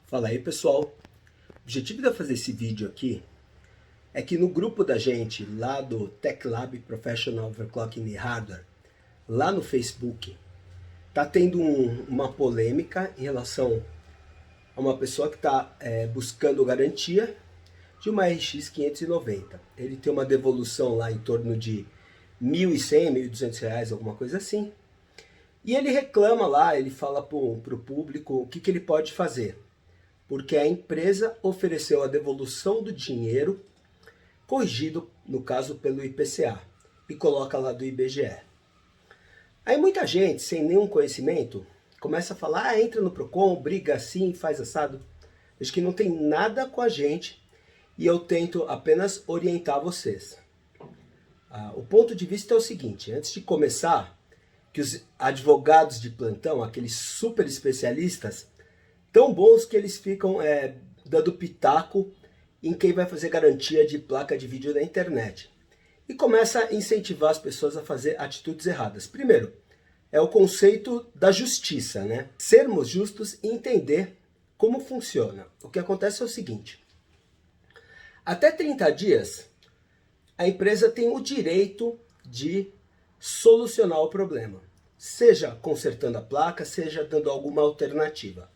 Fala aí, pessoal. O objetivo de eu fazer esse vídeo aqui é que no grupo da gente, lá do Tech Lab Professional Overclocking e Hardware, lá no Facebook, tá tendo uma polêmica em relação a uma pessoa que está buscando garantia de uma RX 590. Ele tem uma devolução lá em torno de R$1.100, R$1.200, alguma coisa assim. E ele reclama lá, ele fala para o público o que ele pode fazer. Porque a empresa ofereceu a devolução do dinheiro, corrigido, no caso, pelo IPCA, e coloca lá do IBGE. Aí muita gente, sem nenhum conhecimento, começa a falar, entra no Procon, briga assim, faz assado. Acho que não tem nada com a gente e eu tento apenas orientar vocês. O ponto de vista é o seguinte, antes de começar, que os advogados de plantão, aqueles super especialistas, tão bons que eles ficam dando pitaco em quem vai fazer garantia de placa de vídeo na internet. E começa a incentivar as pessoas a fazer atitudes erradas. Primeiro, é o conceito da justiça, né? Sermos justos e entender como funciona. O que acontece é o seguinte. Até 30 dias, a empresa tem o direito de solucionar o problema. Seja consertando a placa, seja dando alguma alternativa.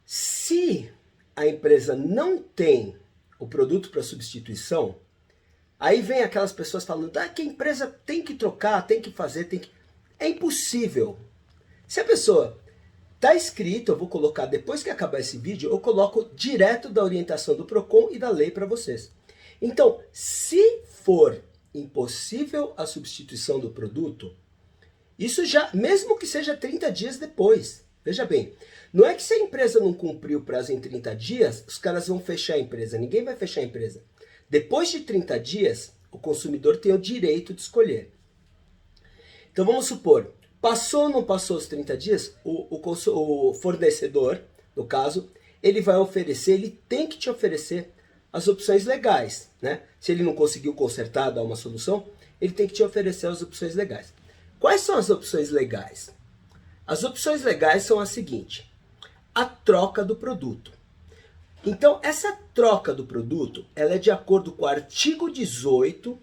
Se a empresa não tem o produto para substituição, aí vem aquelas pessoas falando que a empresa tem que trocar, tem que fazer, tem que... É impossível. Se a pessoa está escrito, eu vou colocar depois que acabar esse vídeo, eu coloco direto da orientação do Procon e da lei para vocês. Então, se for impossível a substituição do produto, isso já, mesmo que seja 30 dias depois, veja bem, não é que se a empresa não cumprir o prazo em 30 dias, os caras vão fechar a empresa. Ninguém vai fechar a empresa. Depois de 30 dias, o consumidor tem o direito de escolher. Então vamos supor, passou ou não passou os 30 dias, o fornecedor, no caso, ele vai oferecer, ele tem que te oferecer as opções legais, né? Se ele não conseguiu consertar, dar uma solução, ele tem que te oferecer as opções legais. Quais são as opções legais? As opções legais são as seguintes. A troca do produto. Então, essa troca do produto, ela é de acordo com o artigo 18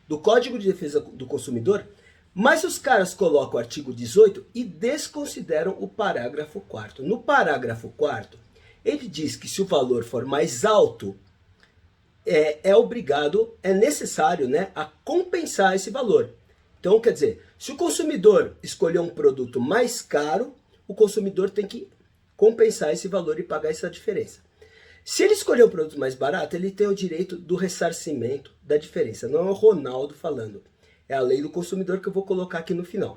do Código de Defesa do Consumidor, mas os caras colocam o artigo 18 e desconsideram o parágrafo 4º. No parágrafo 4º, ele diz que se o valor for mais alto, é necessário, né, a compensar esse valor. Então, quer dizer, se o consumidor escolher um produto mais caro, o consumidor tem que compensar esse valor e pagar essa diferença. Se ele escolher um produto mais barato, ele tem o direito do ressarcimento da diferença. Não é o Ronaldo falando. É a lei do consumidor que eu vou colocar aqui no final.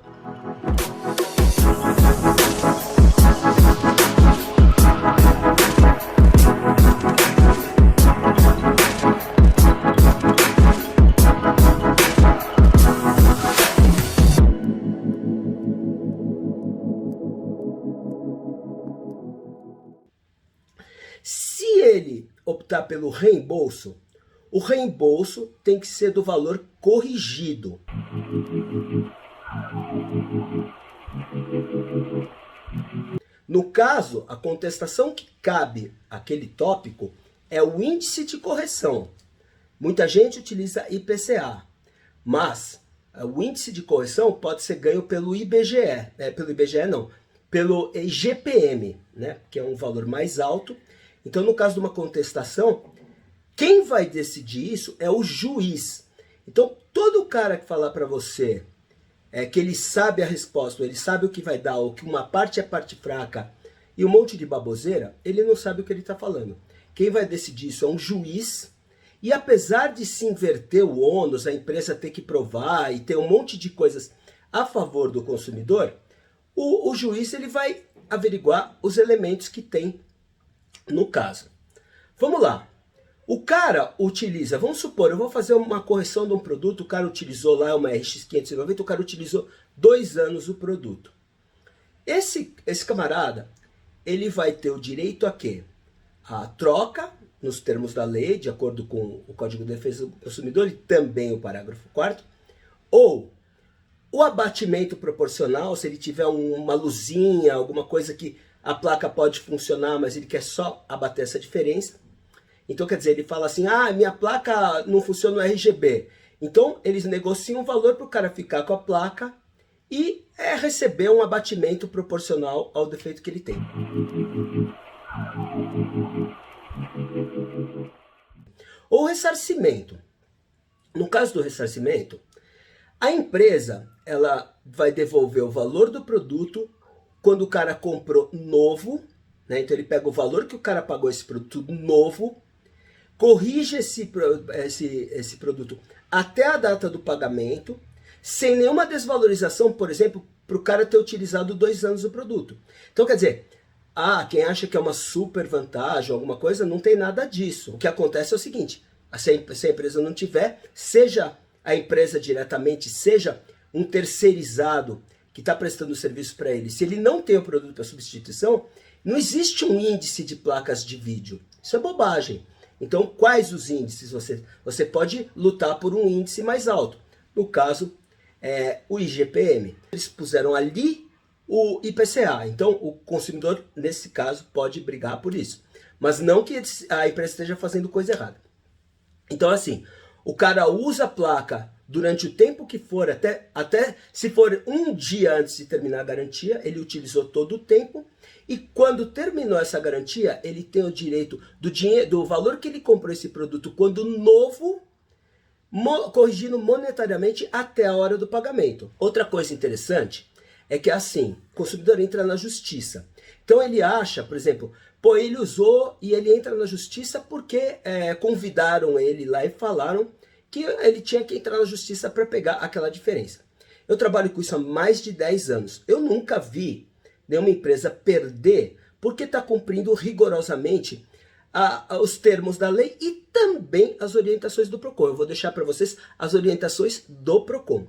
Se ele optar pelo reembolso, o reembolso tem que ser do valor corrigido. No caso, a contestação que cabe àquele tópico é o índice de correção. Muita gente utiliza IPCA, mas o índice de correção pode ser ganho pelo IBGE, pelo IGPM, né, que é um valor mais alto. Então, no caso de uma contestação, quem vai decidir isso é o juiz. Então, todo cara que falar para você que ele sabe a resposta, ou ele sabe o que vai dar, ou que uma parte é parte fraca e um monte de baboseira, ele não sabe o que ele está falando. Quem vai decidir isso é um juiz. E apesar de se inverter o ônus, a empresa ter que provar e ter um monte de coisas a favor do consumidor, o juiz ele vai averiguar os elementos que tem no caso. Vamos lá. O cara utiliza, vamos supor, eu vou fazer uma correção de um produto, o cara utilizou lá uma RX 590, o cara utilizou 2 anos o produto. Esse camarada, ele vai ter o direito a quê? A troca, nos termos da lei, de acordo com o Código de Defesa do Consumidor e também o parágrafo 4º, ou o abatimento proporcional, se ele tiver uma luzinha, alguma coisa que a placa pode funcionar, mas ele quer só abater essa diferença. Então, quer dizer, ele fala assim, minha placa não funciona no RGB. Então, eles negociam um valor para o cara ficar com a placa e receber um abatimento proporcional ao defeito que ele tem. O ressarcimento. No caso do ressarcimento, a empresa ela vai devolver o valor do produto quando o cara comprou novo, né? Então ele pega o valor que o cara pagou esse produto novo, corrige esse produto até a data do pagamento, sem nenhuma desvalorização, por exemplo, para o cara ter utilizado 2 anos do produto. Então quer dizer, quem acha que é uma super vantagem, alguma coisa, não tem nada disso. O que acontece é o seguinte, se a empresa não tiver, seja a empresa diretamente, seja um terceirizado que está prestando serviço para ele, se ele não tem o produto para substituição, não existe um índice de placas de vídeo. Isso é bobagem. Então, quais os índices? Você pode lutar por um índice mais alto. No caso, o IGPM. Eles puseram ali o IPCA. Então, o consumidor, nesse caso, pode brigar por isso. Mas não que a empresa esteja fazendo coisa errada. Então, assim, o cara usa a placa durante o tempo que for, até se for um dia antes de terminar a garantia, ele utilizou todo o tempo, e quando terminou essa garantia, ele tem o direito do valor que ele comprou esse produto quando novo, corrigindo monetariamente até a hora do pagamento. Outra coisa interessante é que assim, o consumidor entra na justiça. Então ele acha, por exemplo, ele usou e ele entra na justiça porque convidaram ele lá e falaram que ele tinha que entrar na justiça para pegar aquela diferença. Eu trabalho com isso há mais de 10 anos. Eu nunca vi nenhuma empresa perder porque está cumprindo rigorosamente os termos da lei e também as orientações do PROCON. Eu vou deixar para vocês as orientações do PROCON.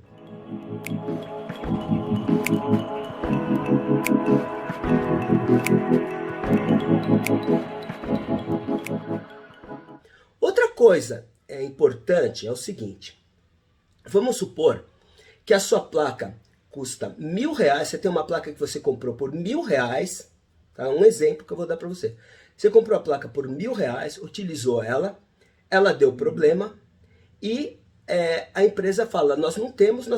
Outra coisa importante é o seguinte, vamos supor que a sua placa custa R$1.000, você tem uma placa que você comprou por R$1.000, tá? Um exemplo que eu vou dar para você. Você comprou a placa por R$1.000, utilizou ela deu problema e a empresa fala, nós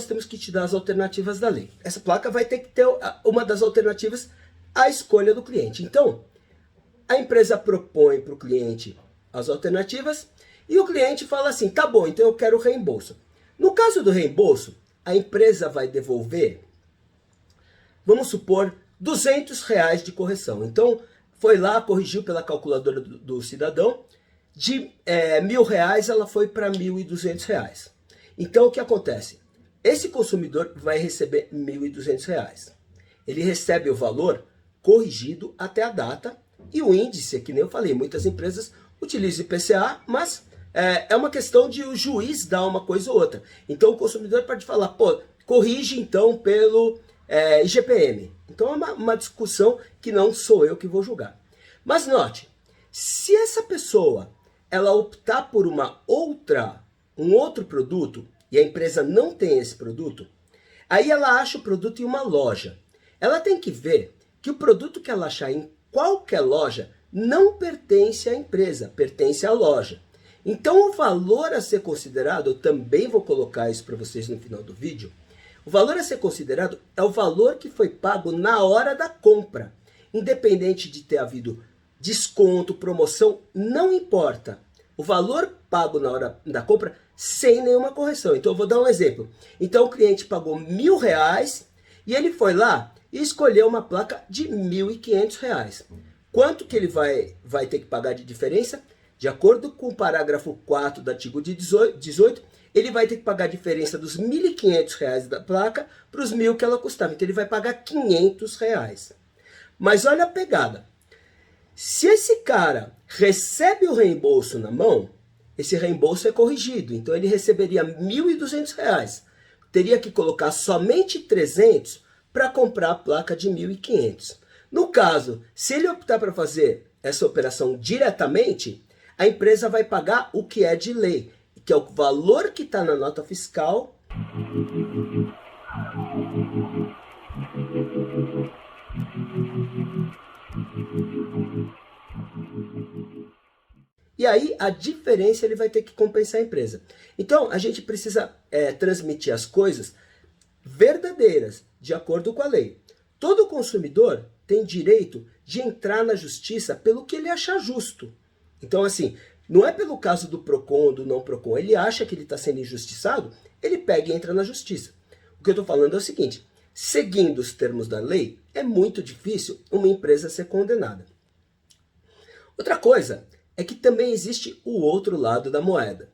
temos que te dar as alternativas da lei. Essa placa vai ter que ter uma das alternativas, a escolha do cliente. Então, a empresa propõe para o cliente as alternativas e o cliente fala assim, tá bom, então eu quero o reembolso. No caso do reembolso, a empresa vai devolver, vamos supor, R$200 de correção. Então, foi lá, corrigiu pela calculadora do cidadão, de R$1.000 ela foi para R$1.200. Então, o que acontece? Esse consumidor vai receber R$1.200. Ele recebe o valor corrigido até a data e o índice, que nem eu falei, muitas empresas utilizam IPCA, mas é uma questão de o juiz dar uma coisa ou outra. Então o consumidor pode falar, corrige então pelo IGPM. Então é uma discussão que não sou eu que vou julgar. Mas note, se essa pessoa ela optar por um outro produto e a empresa não tem esse produto, aí ela acha o produto em uma loja. Ela tem que ver que o produto que ela achar em qualquer loja não pertence à empresa, pertence à loja. Então o valor a ser considerado, eu também vou colocar isso para vocês no final do vídeo, o valor a ser considerado é o valor que foi pago na hora da compra. Independente de ter havido desconto, promoção, não importa. O valor pago na hora da compra sem nenhuma correção. Então eu vou dar um exemplo. Então o cliente pagou R$1.000 e ele foi lá e escolheu uma placa de R$1.500. Quanto que ele vai ter que pagar de diferença? De acordo com o parágrafo 4 do artigo 18, ele vai ter que pagar a diferença dos R$1.500 da placa para os R$1.000 que ela custava. Então ele vai pagar R$500. Mas olha a pegada. Se esse cara recebe o reembolso na mão, esse reembolso é corrigido. Então ele receberia R$1.200. Teria que colocar somente R$300 para comprar a placa de R$1.500. No caso, se ele optar para fazer essa operação diretamente, a empresa vai pagar o que é de lei, que é o valor que está na nota fiscal E aí a diferença ele vai ter que compensar a empresa. Então a gente precisa transmitir as coisas verdadeiras, de acordo com a lei. Todo consumidor tem direito de entrar na justiça pelo que ele achar justo. Então assim, não é pelo caso do PROCON ou do não PROCON, ele acha que ele está sendo injustiçado, ele pega e entra na justiça. O que eu estou falando é o seguinte, seguindo os termos da lei, é muito difícil uma empresa ser condenada. Outra coisa é que também existe o outro lado da moeda.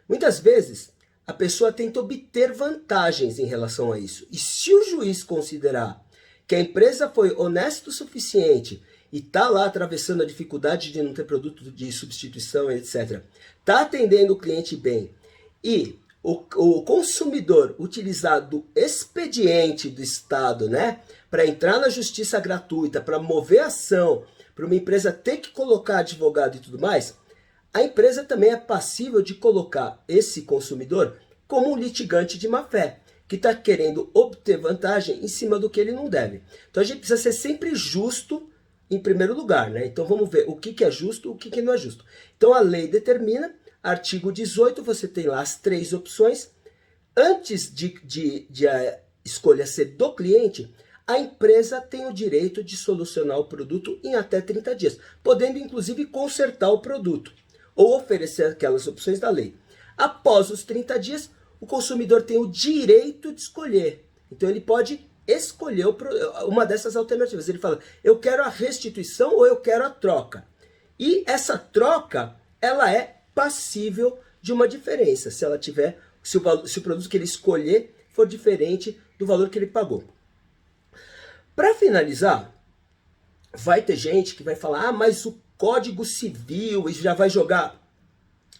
Muitas vezes, a pessoa tenta obter vantagens em relação a isso. E se o juiz considerar que a empresa foi honesta o suficiente e está lá atravessando a dificuldade de não ter produto de substituição, etc., está atendendo o cliente bem, e o consumidor utilizar do expediente do Estado, né, para entrar na justiça gratuita, para mover ação, para uma empresa ter que colocar advogado e tudo mais, a empresa também é passível de colocar esse consumidor como um litigante de má-fé, que está querendo obter vantagem em cima do que ele não deve. Então a gente precisa ser sempre justo em primeiro lugar, né? Então vamos ver o que é justo, o que não é justo. Então a lei determina, artigo 18, você tem lá as 3 opções. Antes de a escolha ser do cliente, a empresa tem o direito de solucionar o produto em até 30 dias, podendo inclusive consertar o produto ou oferecer aquelas opções da lei. Após os 30 dias, o consumidor tem o direito de escolher. Então ele pode escolher uma dessas alternativas. Ele fala, eu quero a restituição ou eu quero a troca. E essa troca, ela é passível de uma diferença, se ela tiver, se o produto que ele escolher for diferente do valor que ele pagou. Para finalizar, vai ter gente que vai falar, mas o Código Civil, e já vai jogar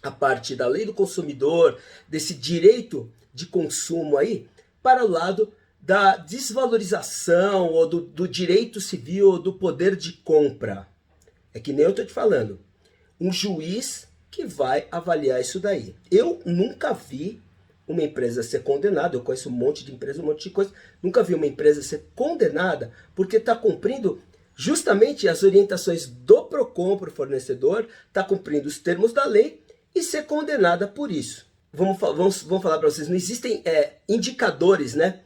a parte da lei do consumidor, desse direito de consumo aí, para o lado da desvalorização ou do direito civil ou do poder de compra. É que nem eu estou te falando. Um juiz que vai avaliar isso daí. Eu nunca vi uma empresa ser condenada, eu conheço um monte de empresa, um monte de coisa, nunca vi uma empresa ser condenada porque está cumprindo justamente as orientações do PROCON para o fornecedor, está cumprindo os termos da lei e ser condenada por isso. Vamos falar para vocês, não existem indicadores, né,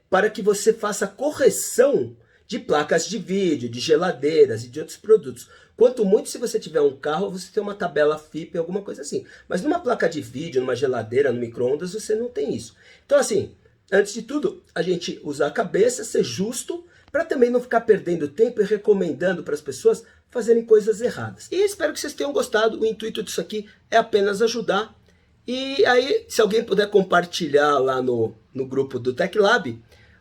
para que você faça correção de placas de vídeo, de geladeiras e de outros produtos. Quanto muito, se você tiver um carro, você tem uma tabela FIPE, alguma coisa assim. Mas numa placa de vídeo, numa geladeira, no micro-ondas, você não tem isso. Então assim, antes de tudo, a gente usar a cabeça, ser justo, para também não ficar perdendo tempo e recomendando para as pessoas fazerem coisas erradas. E espero que vocês tenham gostado. O intuito disso aqui é apenas ajudar. E aí, se alguém puder compartilhar lá no grupo do TechLab,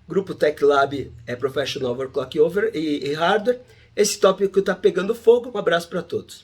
grupo TechLab é Professional Overclock e Hardware. Esse tópico está pegando fogo. Um abraço para todos.